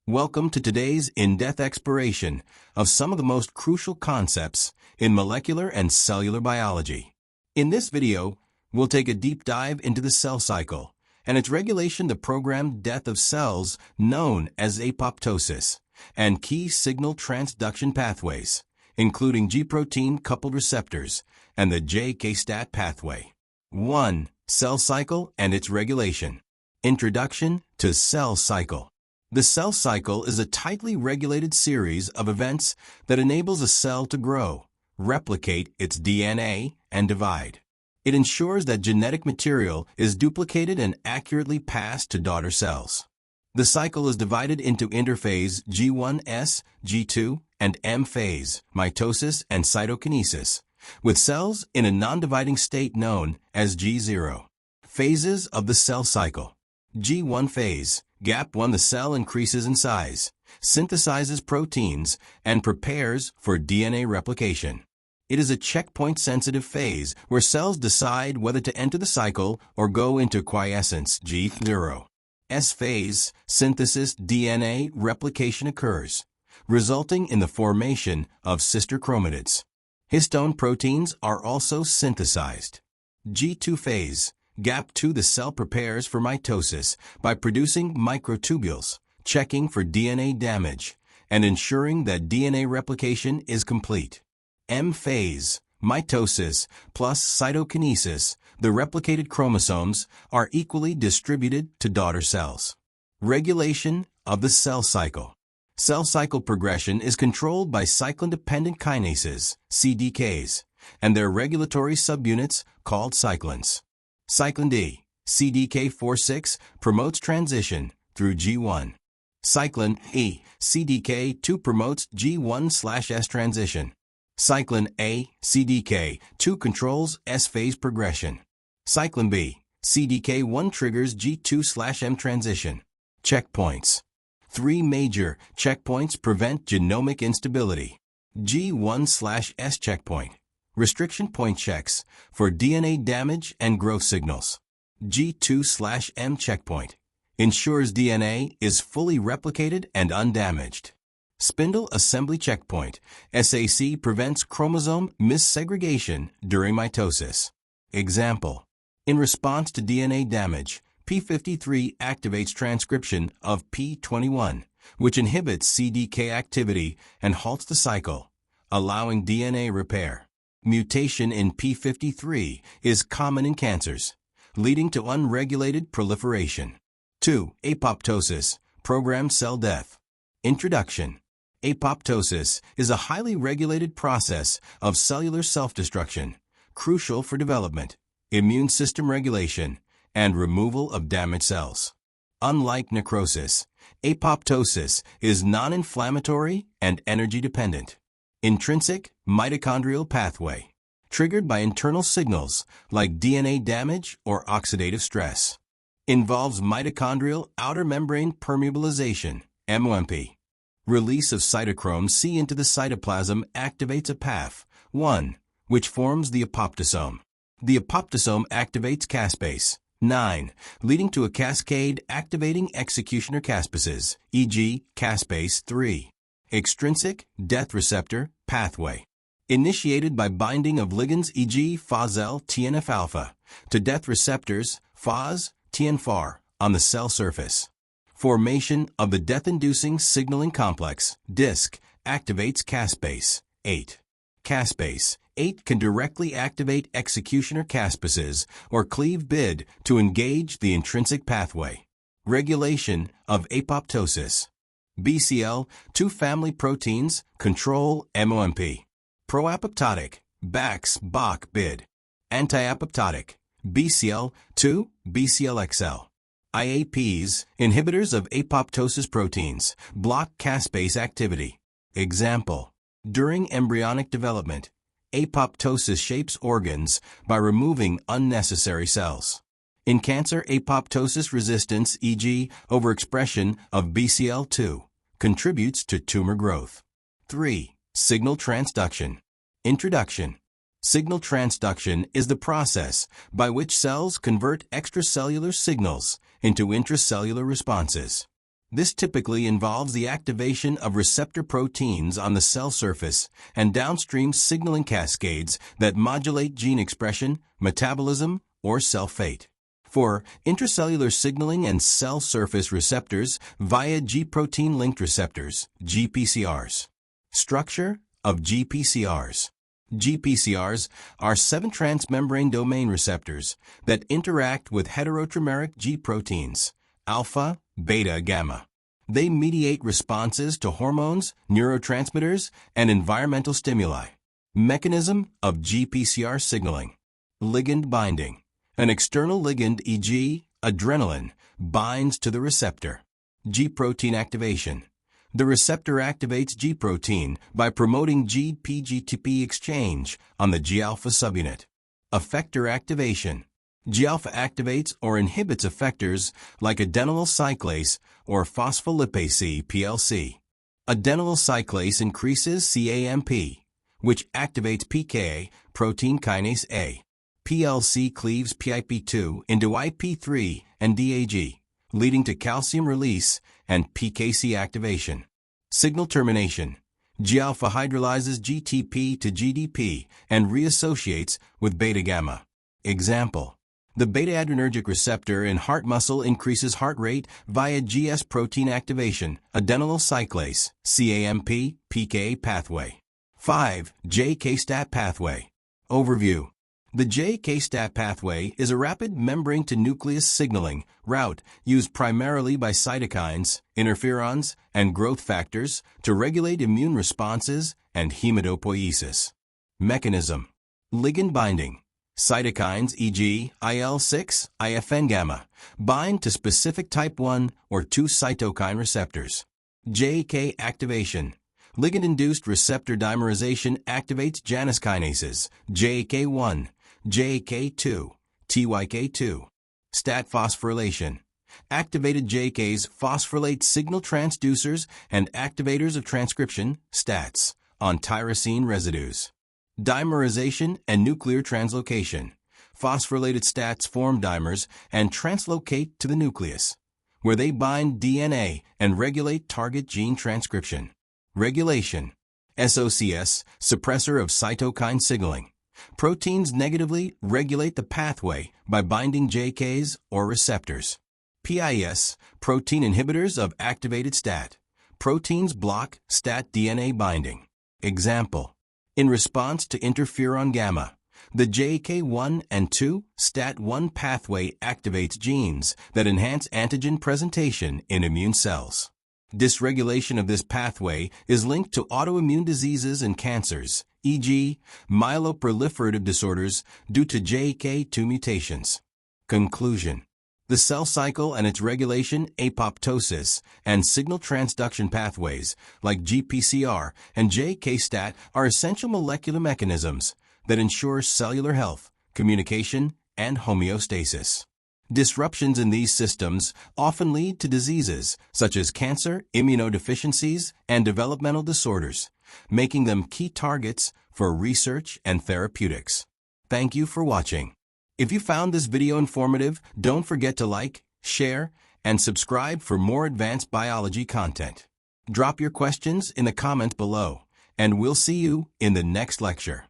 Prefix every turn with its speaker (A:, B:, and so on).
A: Welcome to today's in-depth exploration of some of the most crucial concepts in molecular and cellular biology. In this video, we'll take a deep dive into the cell cycle and its regulation, the programmed death of cells known as apoptosis, and key signal transduction pathways, including G-protein-coupled receptors and the JAK-STAT pathway. 1. Cell cycle and its regulation. Introduction to cell cycle. The cell cycle is a tightly regulated series of events that enables a cell to grow, replicate its DNA, and divide. It ensures that genetic material is duplicated and accurately passed to daughter cells. The cycle is divided into interphase G1S, G2, and M phase, mitosis and cytokinesis, with cells in a non-dividing state known as G0. Phases of the cell cycle. G1 phase. Gap 1. The cell increases in size, synthesizes proteins, and prepares for DNA replication. It is a checkpoint-sensitive phase where cells decide whether to enter the cycle or go into quiescence. G0. S phase. Synthesis. DNA replication occurs, resulting in the formation of sister chromatids. Histone proteins are also synthesized. G2 phase. Gap 2. The cell prepares for mitosis by producing microtubules, checking for DNA damage, and ensuring that DNA replication is complete. M phase. Mitosis plus cytokinesis. The replicated chromosomes are equally distributed to daughter cells. Regulation of the cell cycle. Cell cycle progression is controlled by cyclin-dependent kinases, CDKs, and their regulatory subunits called cyclins. Cyclin D, CDK4/6, promotes transition through G1. Cyclin E, CDK2, promotes G1/S transition. Cyclin A, CDK2, controls S phase progression. Cyclin B, CDK1, triggers G2/M transition. Checkpoints. 3 major checkpoints prevent genomic instability. G1/S checkpoint. Restriction point checks for DNA damage and growth signals. G2/M checkpoint ensures DNA is fully replicated and undamaged. Spindle assembly checkpoint, SAC, prevents chromosome missegregation during mitosis. Example: in response to DNA damage, p53 activates transcription of p21, which inhibits CDK activity and halts the cycle, allowing DNA repair. Mutation in p53 is common in cancers, leading to unregulated proliferation. 2. Apoptosis, programmed cell death. Introduction. Apoptosis is a highly regulated process of cellular self-destruction, crucial for development, immune system regulation, and removal of damaged cells. Unlike necrosis, apoptosis is non-inflammatory and energy-dependent. Intrinsic mitochondrial pathway, triggered by internal signals like DNA damage or oxidative stress. Involves mitochondrial outer membrane permeabilization, MOMP. Release of cytochrome C into the cytoplasm activates APAF1, which forms the apoptosome. The apoptosome activates Caspase 9, leading to a cascade activating executioner caspases, e.g. Caspase 3. Extrinsic death receptor pathway, initiated by binding of ligands, e.g. phosphorylation TNF-alpha, to death receptors phos, TNF-R, on the cell surface. Formation of the death-inducing signaling complex, DISC, activates Caspase 8. Caspase 8 can directly activate executioner caspases or cleave BID to engage the intrinsic pathway. Regulation of apoptosis. BCL2 family proteins control MOMP. Pro-apoptotic, BAX/BOC BID. Anti-apoptotic, BCL2, BCLXL. IAPs, inhibitors of apoptosis proteins, block caspase activity. Example: during embryonic development, apoptosis shapes organs by removing unnecessary cells. In cancer, apoptosis resistance, e.g. overexpression of BCL2, contributes to tumor growth. 3. Signal transduction. Introduction. Signal transduction is the process by which cells convert extracellular signals into intracellular responses. This typically involves the activation of receptor proteins on the cell surface and downstream signaling cascades that modulate gene expression, metabolism, or cell fate. For intracellular signaling and cell surface receptors via G-protein-linked receptors, GPCRs. Structure of GPCRs. GPCRs are 7 transmembrane domain receptors that interact with heterotrimeric G proteins, alpha, beta, gamma. They mediate responses to hormones, neurotransmitters, and environmental stimuli. Mechanism of GPCR signaling. Ligand binding. An external ligand, e.g., adrenaline, binds to the receptor. G-protein activation. The receptor activates G-protein by promoting G-PGTP exchange on the G-alpha subunit. Effector activation. G-alpha activates or inhibits effectors like adenylyl cyclase or phospholipase PLC. Adenylyl cyclase increases CAMP, which activates PKA, protein kinase A. PLC cleaves PIP2 into IP3 and DAG, leading to calcium release and PKC activation. Signal termination. G-alpha hydrolyzes GTP to GDP and reassociates with beta-gamma. Example. The beta-adrenergic receptor in heart muscle increases heart rate via GS protein activation, adenylyl cyclase, CAMP, PKA pathway. 5. JAK-STAT Pathway. Overview. The JAK-STAT pathway is a rapid membrane-to-nucleus signaling route used primarily by cytokines, interferons, and growth factors to regulate immune responses and hematopoiesis. Mechanism. Ligand binding. Cytokines, e.g., IL-6, IFN-gamma, bind to specific type 1 or 2 cytokine receptors. JAK activation. Ligand-induced receptor dimerization activates Janus kinases, JAK1, JAK2, TYK2. STAT phosphorylation. Activated JAKs phosphorylate signal transducers and activators of transcription, STATs, on tyrosine residues. Dimerization and nuclear translocation. Phosphorylated STATs form dimers and translocate to the nucleus, where they bind DNA and regulate target gene transcription. Regulation. SOCS, suppressor of cytokine signaling. Proteins negatively regulate the pathway by binding JAKs or receptors. PIS, protein inhibitors of activated STAT. Proteins block STAT DNA binding. Example. In response to interferon gamma, the JAK1 and 2 STAT1 pathway activates genes that enhance antigen presentation in immune cells. Dysregulation of this pathway is linked to autoimmune diseases and cancers, e.g., myeloproliferative disorders due to JAK2 mutations. Conclusion. The cell cycle and its regulation, apoptosis, and signal transduction pathways like GPCR and JAK-STAT are essential molecular mechanisms that ensure cellular health, communication, and homeostasis. Disruptions in these systems often lead to diseases such as cancer, immunodeficiencies, and developmental disorders, making them key targets for research and therapeutics. Thank you for watching. If you found this video informative, don't forget to like, share, and subscribe for more advanced biology content. Drop your questions in the comments below, and we'll see you in the next lecture.